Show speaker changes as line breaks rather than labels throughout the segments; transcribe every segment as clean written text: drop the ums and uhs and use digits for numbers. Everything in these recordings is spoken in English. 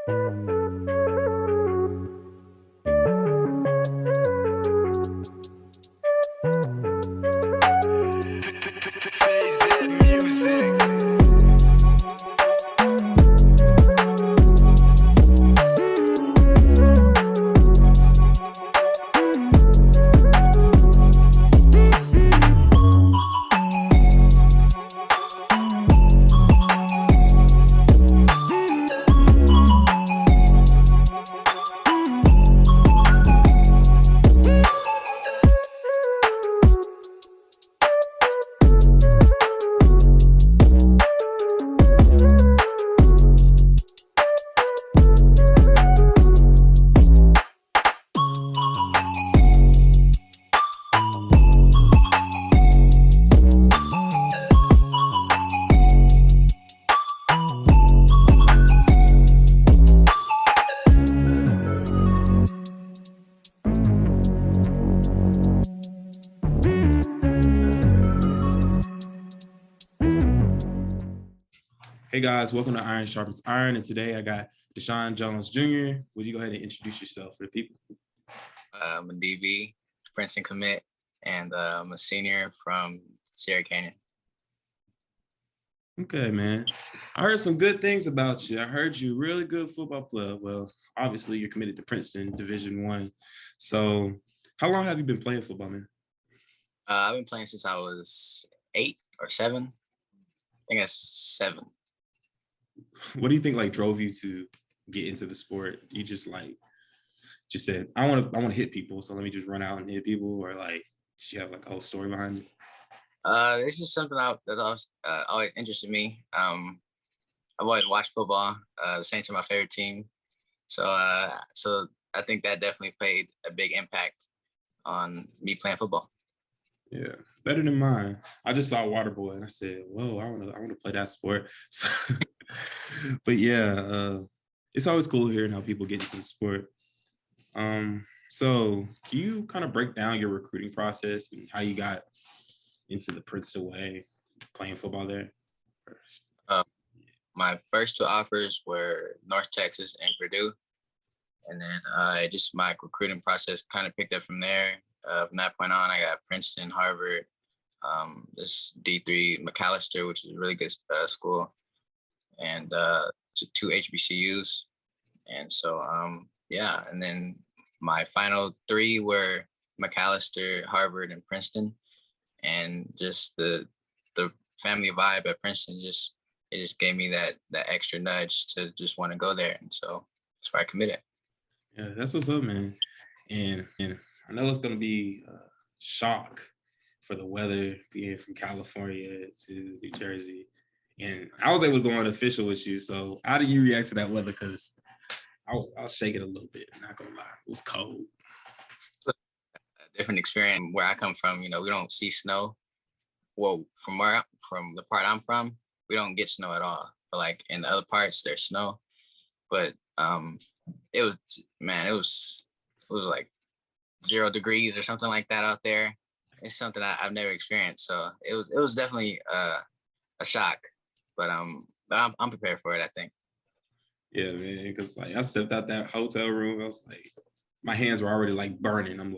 Hey guys, welcome to Iron Sharpens Iron, and today I got Deshaun Jones Jr. Would you go ahead and introduce yourself for the people?
I'm a DB, Princeton commit, and I'm a senior from Sierra Canyon.
Okay, man. I heard some good things about you. I heard you're a really good football player. Well, obviously you're committed to Princeton Division I. So how long have you been playing football, man?
I've been playing since I was 8 or 7. I think that's 7.
What do you think drove you to get into the sport? You just said, I want to hit people, so let me just run out and hit people, or did you have a whole story behind it?
It's just something that always interested me. I've always watched football. The Saints are my favorite team, so I think that definitely played a big impact on me playing football.
Yeah, better than mine. I just saw Waterboy and I said, "Whoa, I want to play that sport." So, but yeah, it's always cool hearing how people get into the sport. So can you kind of break down your recruiting process and how you got into the Princeton way, playing football there? First.
My first 2 offers were North Texas and Purdue, and then just my recruiting process kind of picked up from there. From that point on, I got Princeton, Harvard, this D3 McAllister, which is a really good school, and 2 HBCUs. And so, and then my final 3 were McAllister, Harvard, and Princeton. And just the family vibe at Princeton it just gave me that extra nudge to just want to go there. And so that's why I committed.
Yeah, that's what's up, man. And I know it's going to be a shock for the weather being from California to New Jersey. And I was able to go on official with you. So how do you react to that weather? Because I'll shake it a little bit. Not going to lie. It was cold.
A different experience. Where I come from, we don't see snow. Well, from the part I'm from, we don't get snow at all. But in the other parts, there's snow. But it was 0 degrees or something like that out there. It's something I've never experienced, so it was definitely a shock, but I'm prepared for it, I think.
Yeah, man, because I stepped out that hotel room, I was my hands were already burning. I'm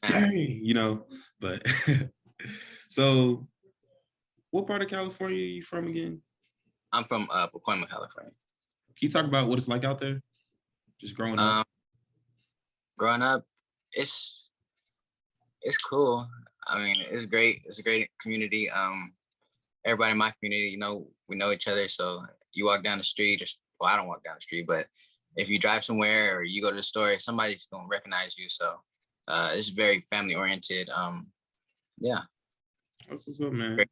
dang, but so what part of California are you from again?
I'm from Pacoima, California.
Can you talk about what it's like out there? Just growing up?
Growing up, it's cool. I mean, it's great. It's a great community. Everybody in my community, we know each other. So you walk down the street, I don't walk down the street, but if you drive somewhere or you go to the store, somebody's gonna recognize you. So it's very family oriented. Yeah.
That's what's up, man.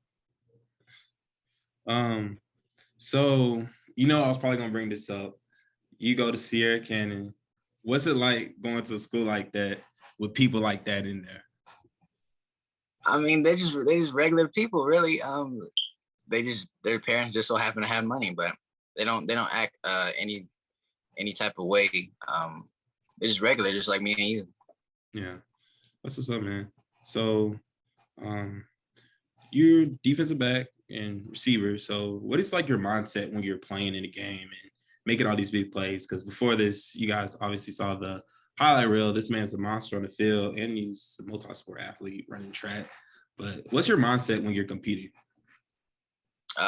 So I was probably gonna bring this up. You go to Sierra Canyon. What's it like going to a school like that with people like that in there?
I mean, they're just regular people, really. Their parents just so happen to have money, but they don't act any type of way. They're just regular, just like me and you.
Yeah, that's what's up, man. So, you're defensive back and receiver. So, what is your mindset when you're playing in a game, and making all these big plays? Because before this, you guys obviously saw the highlight reel. This man's a monster on the field, and he's a multi-sport athlete running track. But what's your mindset when you're competing?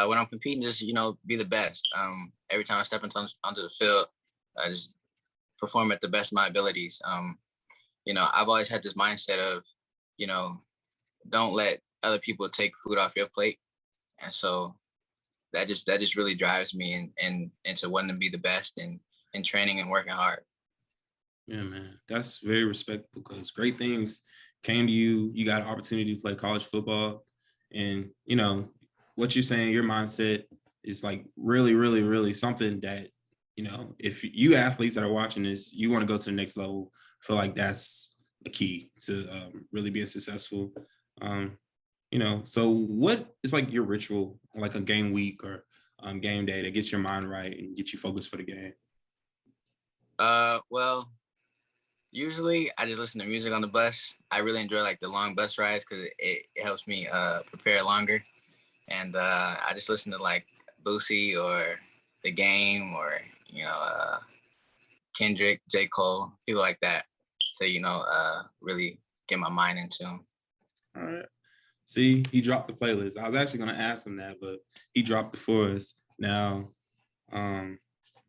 When I'm competing, just be the best. Every time I step onto the field, I just perform at the best of my abilities. I've always had this mindset of, don't let other people take food off your plate, and so that just really drives me and into wanting to be the best and in training and working hard.
Yeah, man, that's very respectable because great things came to you. You got an opportunity to play college football, and what you're saying, your mindset is like really, really, really something that if you athletes that are watching this, you want to go to the next level. I feel like that's the key to really being successful. So what is like your ritual, like a game week or game day that gets your mind right and get you focused for the game?
Well, usually I just listen to music on the bus. I really enjoy like the long bus rides because it helps me prepare longer. And I just listen to like Boosie or The Game or, Kendrick, J. Cole, people like that. So, really get my mind into them.
All right. See, he dropped the playlist. I was actually going to ask him that, but he dropped it for us. Now, do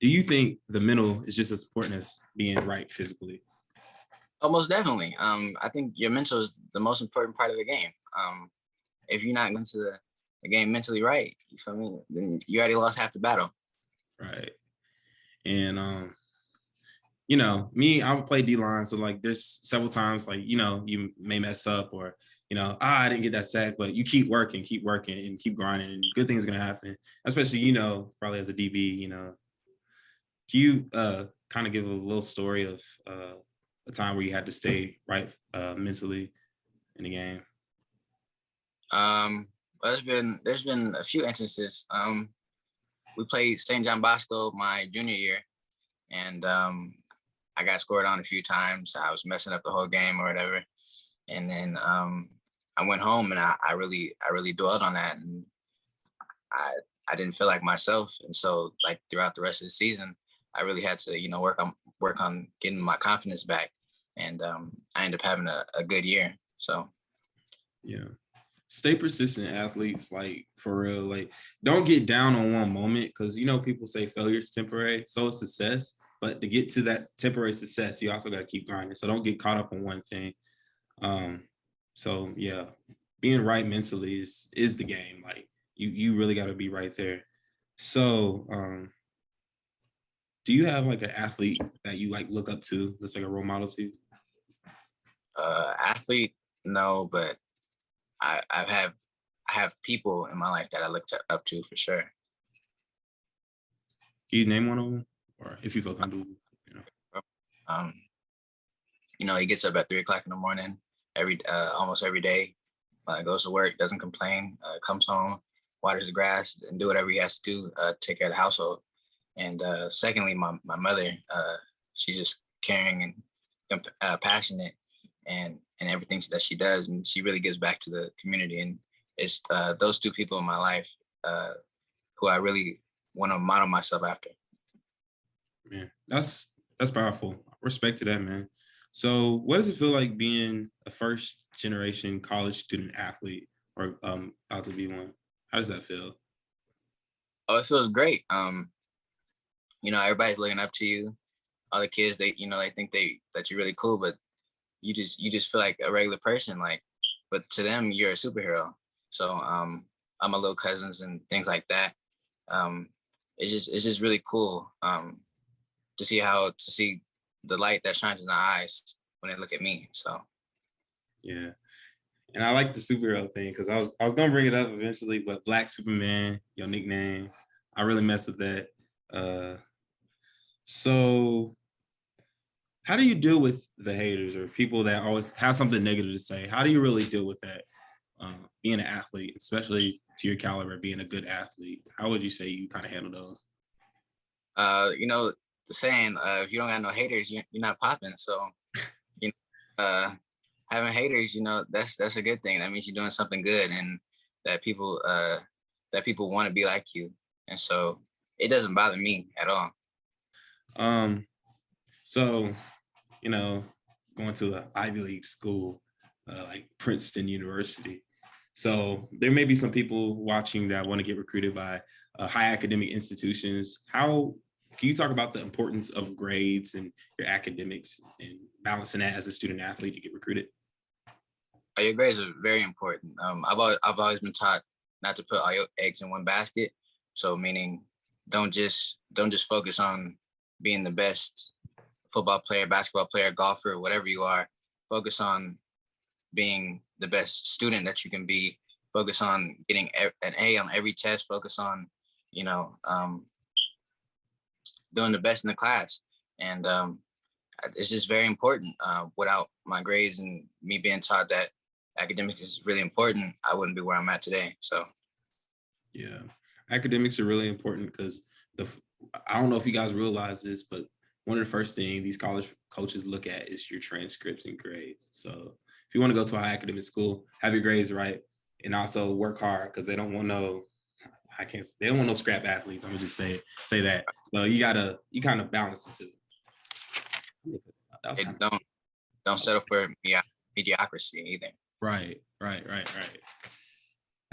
you think the mental is just as important as being right physically?
Oh, most definitely. I think your mental is the most important part of the game. If you're not going to the game mentally right, you feel me? Then you already lost half the battle.
Right. And me, I would play D-line. So like there's several times like, you may mess up or, I didn't get that sack, but you keep working and keep grinding and good things are going to happen, especially, probably as a DB, Can you kind of give a little story of a time where you had to stay right mentally in the game?
Well, there's been a few instances. We played St. John Bosco my junior year, and I got scored on a few times. I was messing up the whole game or whatever, and then I went home and I really dwelled on that, and I didn't feel like myself, and so like throughout the rest of the season, I really had to work on getting my confidence back, and I ended up having a good year. So
yeah. Stay persistent, athletes, like for real. Like don't get down on one moment because people say failure is temporary, so is success. But to get to that temporary success, you also got to keep grinding. So don't get caught up on one thing. So yeah, being right mentally is the game. Like you really got to be right there. So do you have like an athlete that you like look up to that's like a role model to you?
athlete, no, but I have people in my life that I look up to for sure.
Can you name one of them, or if you feel comfortable?
Um, he gets up at 3:00 in the morning almost every day. Goes to work, doesn't complain, comes home, waters the grass, and do whatever he has to do, take care of the household. And secondly, my mother, she's just caring and passionate, and everything that she does, and she really gives back to the community. And it's those two people in my life who I really want to model myself after.
Man, that's powerful. Respect to that, man. So what does it feel like being a first generation college student athlete or about to be one? How does that feel?
Oh, it feels great. Everybody's looking up to you. All the kids, they think that you're really cool, but you just feel like a regular person, like, but to them you're a superhero. So I'm a little cousins and things like that. It's just really cool to see the light that shines in the eyes when they look at me. So
Yeah. And I like the superhero thing because I was gonna bring it up eventually, but Black Superman, your nickname, I really messed with that. So how do you deal with the haters or people that always have something negative to say? How do you really deal with that? Being an athlete, especially to your caliber, being a good athlete, how would you say you kind of handle those?
The saying, if you don't got no haters, you're not popping. So, you having haters, that's a good thing. That means you're doing something good, and that people want to be like you. And so it doesn't bother me at all.
Um, so, you know, going to an Ivy League school like Princeton University. So there may be some people watching that want to get recruited by high academic institutions. How can you talk about the importance of grades and your academics and balancing that as a student athlete to get recruited?
Your grades are very important. I've always been taught not to put all your eggs in one basket. So meaning, don't just focus on being the best football player, basketball player, golfer, whatever you are. Focus on being the best student that you can be. Focus on getting an A on every test. Focus on, you know, doing the best in the class. And it's just very important. Without my grades and me being taught that academics is really important, I wouldn't be where I'm at today. So
Yeah, academics are really important because the I don't know if you guys realize this, but one of the first things these college coaches look at is your transcripts and grades. So if you want to go to a high academic school, have your grades right, and also work hard because they don't want no. They don't want no scrap athletes. I'm gonna just say that. So you kind of balance the two. That was kind of
don't settle for mediocrity either.
right.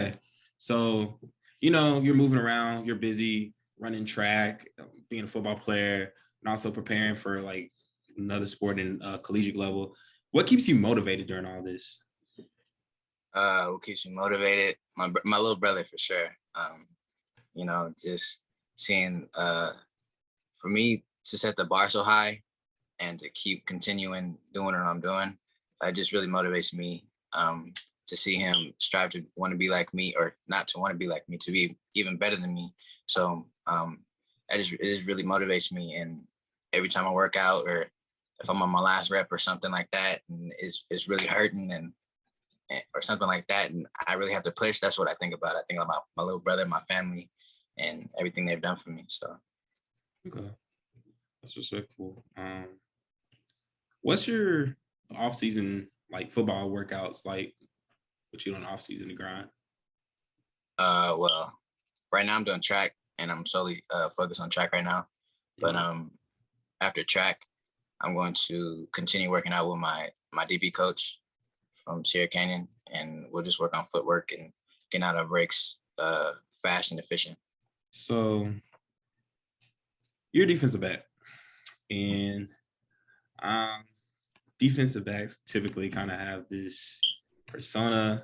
Okay. So, you're moving around, you're busy running track, being a football player, and also preparing for like another sport in collegiate level. What keeps you motivated during all this?
What keeps me motivated? My little brother for sure. Just seeing for me to set the bar so high and to keep continuing doing what I'm doing, it just really motivates me. To see him strive to want to be like me, or not to want to be like me, to be even better than me. So it just really motivates me. And every time I work out, or if I'm on my last rep or something like that, and it's really hurting or something like that, and I really have to push, that's what I think about. I think about my little brother, my family, and everything they've done for me. So
Okay, that's what's so cool. What's your off season like football workouts like? What you doing off season to grind?
well, right now I'm doing track, and I'm solely focused on track right now. But after track, I'm going to continue working out with my DB coach from Sierra Canyon, and we'll just work on footwork and getting out of breaks fast and efficient.
So you're a defensive back, and um, defensive backs typically kind of have this persona,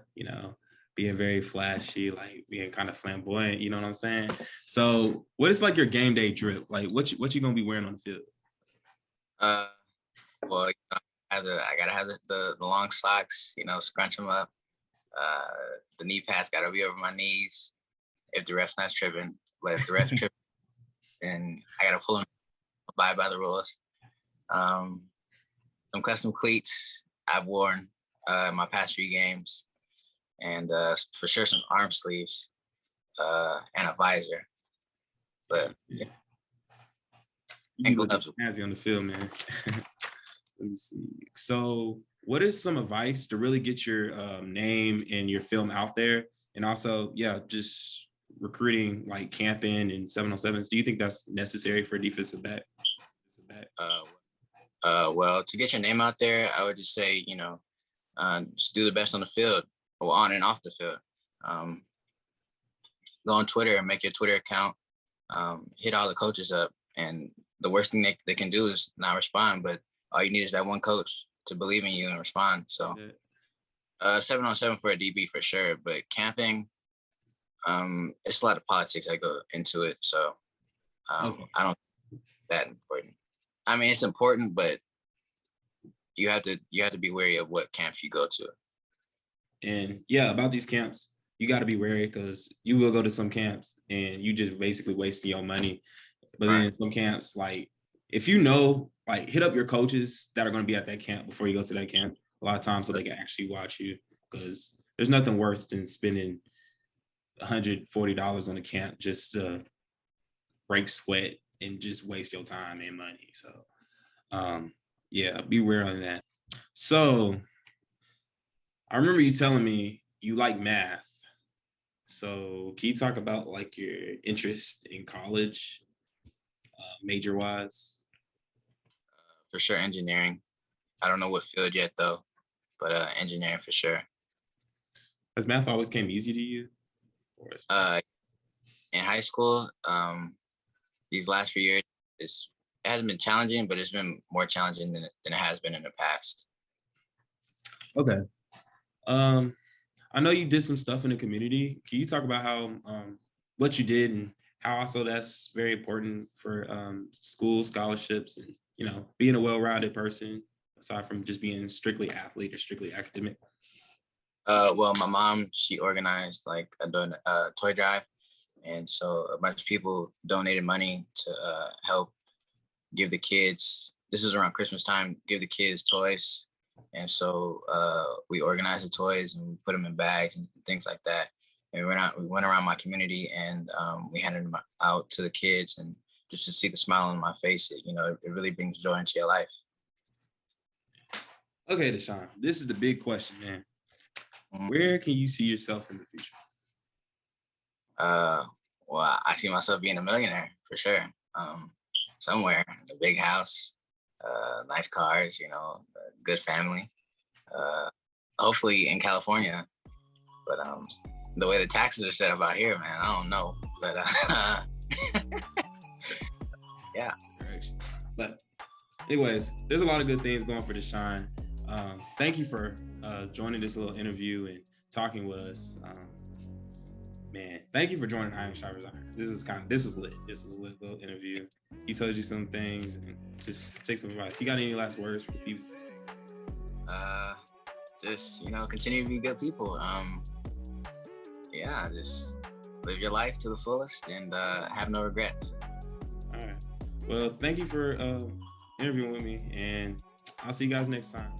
being very flashy, like being kind of flamboyant. You know what I'm saying? So, what is like your game day drip? Like, what you gonna be wearing on the field?
Well, I gotta have the long socks. Scrunch them up. The knee pads gotta be over my knees if the ref's not tripping. But if the ref's tripping, then I gotta pull them, abide by the rules. Some custom cleats I've worn my past few games, and for sure some arm sleeves and a visor. But
yeah.
And gloves.
Snazzy on the field, man. Let me see. So, what is some advice to really get your name and your film out there? And also, just recruiting, like camping and 707s. Do you think that's necessary for a defensive back?
Well, to get your name out there, I would just say, just do the best on the field, or on and off the field. Go on Twitter and make your Twitter account. Hit all the coaches up, and the worst thing they can do is not respond. But all you need is that one coach to believe in you and respond. So, 7-on-7 for a DB for sure. But camping, it's a lot of politics that go into it. So, I don't think that important. I mean, it's important, but you have to be wary of what camps you go to.
And about these camps, you got to be wary because you will go to some camps and you just basically wasting your money. But then some camps, like if hit up your coaches that are going to be at that camp before you go to that camp a lot of times so they can actually watch you, because there's nothing worse than spending $140 on a camp just to break sweat and just waste your time and money. So, beware on that. So, I remember you telling me you like math. So, can you talk about like your interest in college, major wise?
For sure, engineering. I don't know what field yet though, but engineering for sure.
Has math always came easy to you?
Uh, in high school, these last few years, it hasn't been challenging, but it's been more challenging than it has been in the past.
Okay. I know you did some stuff in the community. Can you talk about how what you did and how also that's very important for school scholarships and being a well-rounded person aside from just being strictly athlete or strictly academic?
Well, my mom, she organized like a toy drive, and so a bunch of people donated money to help give the kids. This is around Christmas time. Give the kids toys, and so we organized the toys and we put them in bags and things like that. And we went around my community and we handed them out to the kids, and just to see the smile on my face, it really brings joy into your life.
Okay, Deshaun, this is the big question, man.
Mhm.
Where can you see yourself in the future?
Well, I see myself being a millionaire for sure. Somewhere, a big house, nice cars, a good family. Hopefully in California, but the way the taxes are set up out here, man, I don't know. But yeah.
But anyways, there's a lot of good things going for Deshaun. Thank you for joining this little interview and talking with us. Man, thank you for joining Iron Sharpens Iron. This was lit. This was a lit little interview. He told you some things and just take some advice. You got any last words for the people?
Just continue to be good people. Just live your life to the fullest and have no regrets.
All right. Well, thank you for interviewing with me, and I'll see you guys next time.